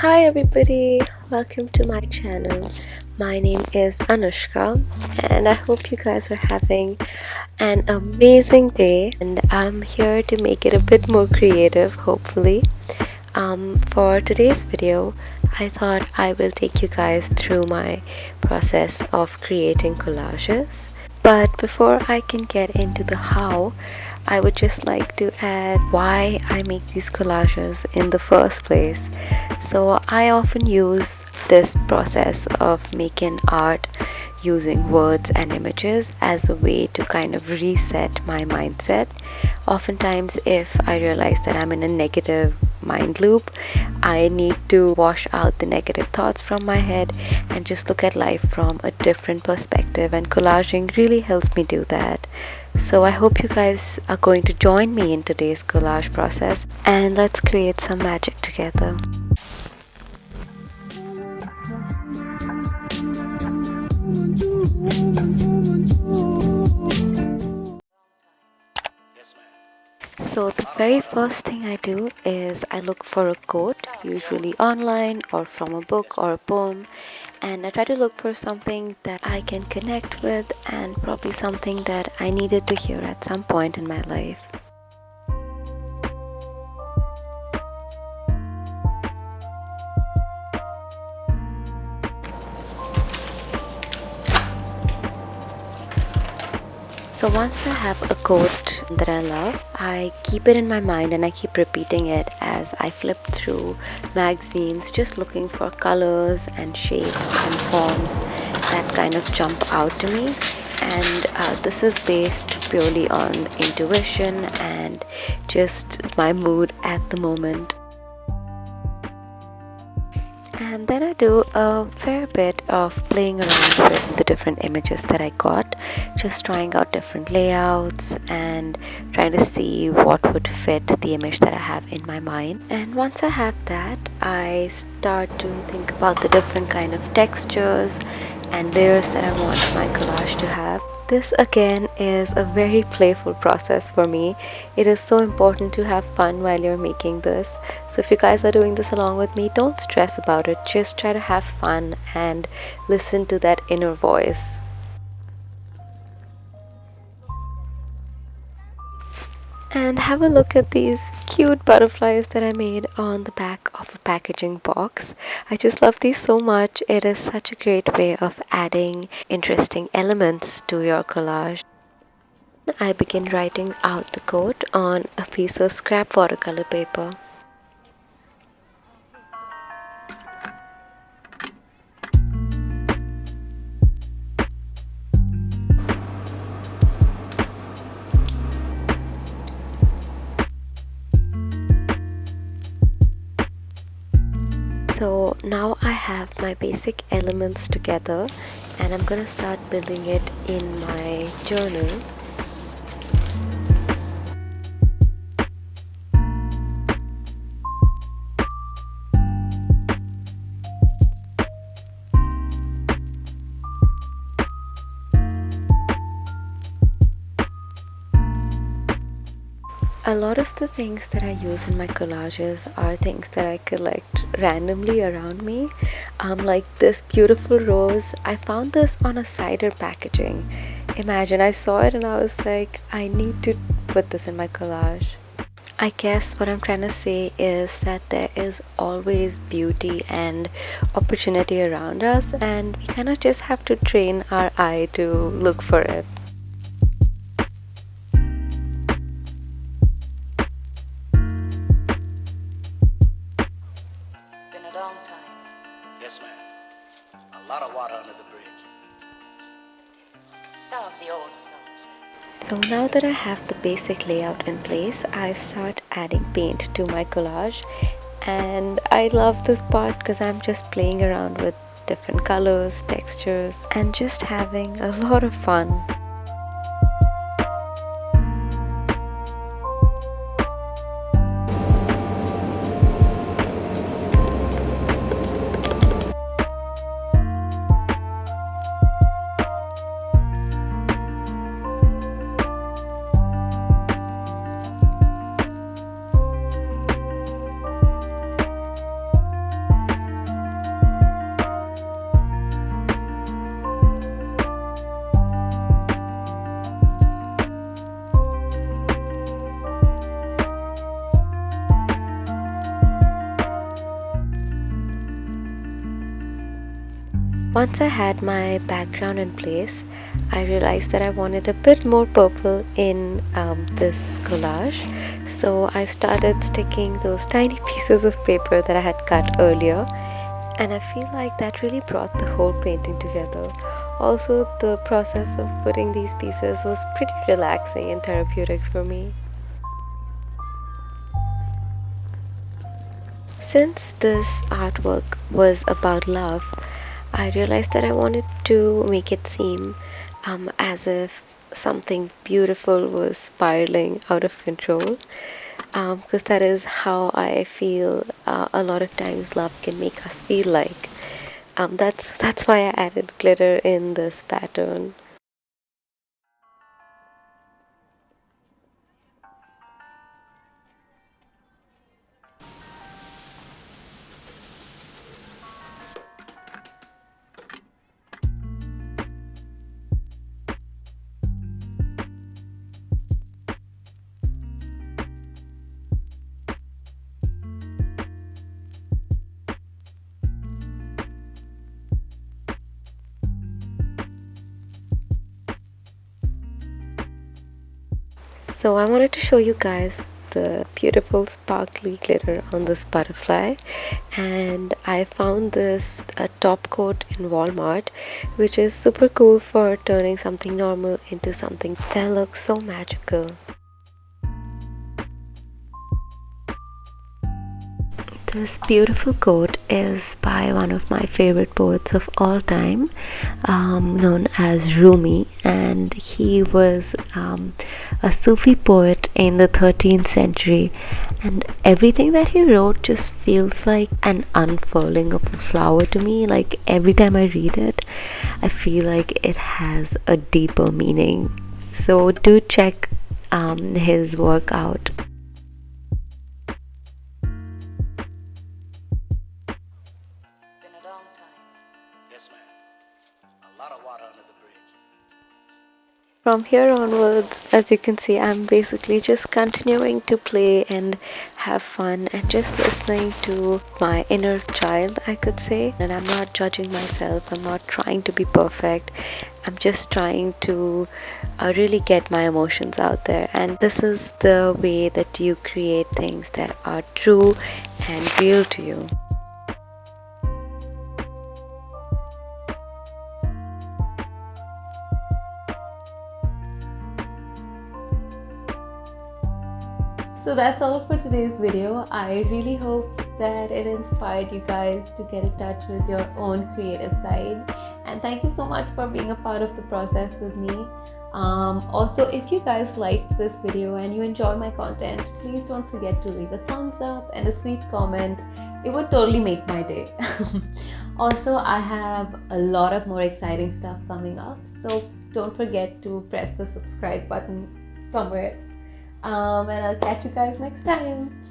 Hi everybody, welcome to my channel. My name is Anushka and I hope you guys are having an amazing day, and I'm here to make it a bit more creative, hopefully. For today's video, I thought I will take you guys through my process of creating collages. But before I can get into the how, I would just like to add why I make these collages in the first place. So, I often use this process of making art using words and images as a way to kind of reset my mindset. Oftentimes, if I realize that I'm in a negative mind loop, I need to wash out the negative thoughts from my head and just look at life from a different perspective, and collaging really helps me do that. So I hope you guys are going to join me in today's collage process, and let's create some magic together. So the very first thing I do is I look for a quote, usually online or from a book or a poem, and I try to look for something that I can connect with and probably something that I needed to hear at some point in my life. So once I have a quote that I love, I keep it in my mind and I keep repeating it as I flip through magazines, just looking for colors and shapes and forms that kind of jump out to me. And this is based purely on intuition and just my mood at the moment. And then I do a fair bit of playing around with the different images that I got, just trying out different layouts and trying to see what would fit the image that I have in my mind. And once I have that, I start to think about the different kind of textures and layers that I want my collage to have. This again is a very playful process for me. It is so important to have fun while you're making this. So if you guys are doing this along with me, don't stress about it. Just try to have fun and listen to that inner voice. And have a look at these cute butterflies that I made on the back of a packaging box. I just love these so much. It is such a great way of adding interesting elements to your collage. I begin writing out the quote on a piece of scrap watercolor paper. So now I have my basic elements together, and I'm gonna start building it in my journal. A lot of the things that I use in my collages are things that I collect randomly around me. Like this beautiful rose. I found this on a cider packaging. Imagine, I saw it and I was like, I need to put this in my collage. I guess what I'm trying to say is that there is always beauty and opportunity around us, and we kind of just have to train our eye to look for it. Been a long time. Yes, ma'am. A lot of water under the bridge. Some of the old songs. So now that I have the basic layout in place, I start adding paint to my collage, and I love this part because I'm just playing around with different colors, textures, and just having a lot of fun. Once I had my background in place, I realized that I wanted a bit more purple in this collage. So I started sticking those tiny pieces of paper that I had cut earlier, and I feel like that really brought the whole painting together. Also, the process of putting these pieces was pretty relaxing and therapeutic for me. Since this artwork was about love, I realized that I wanted to make it seem as if something beautiful was spiraling out of control. Because that is how I feel a lot of times love can make us feel like. That's why I added glitter in this pattern. So I wanted to show you guys the beautiful sparkly glitter on this butterfly, and I found this top coat in Walmart, which is super cool for turning something normal into something that looks so magical. This beautiful quote is by one of my favorite poets of all time, known as Rumi, and he was a Sufi poet in the 13th century. And everything that he wrote just feels like an unfurling of a flower to me. Like every time I read it, I feel like it has a deeper meaning. So do check his work out. It's been a long time. Yes, ma'am. A lot of water under the bridge. From here onwards, as you can see, I'm basically just continuing to play and have fun and just listening to my inner child, I could say. And I'm not judging myself, I'm not trying to be perfect. I'm just trying to really get my emotions out there. And this is the way that you create things that are true and real to you. So that's all for today's video. I really hope that it inspired you guys to get in touch with your own creative side. And thank you so much for being a part of the process with me. Also, if you guys liked this video and you enjoy my content, please don't forget to leave a thumbs up and a sweet comment. It would totally make my day. Also, I have a lot of more exciting stuff coming up, so don't forget to press the subscribe button somewhere. And I'll catch you guys next time.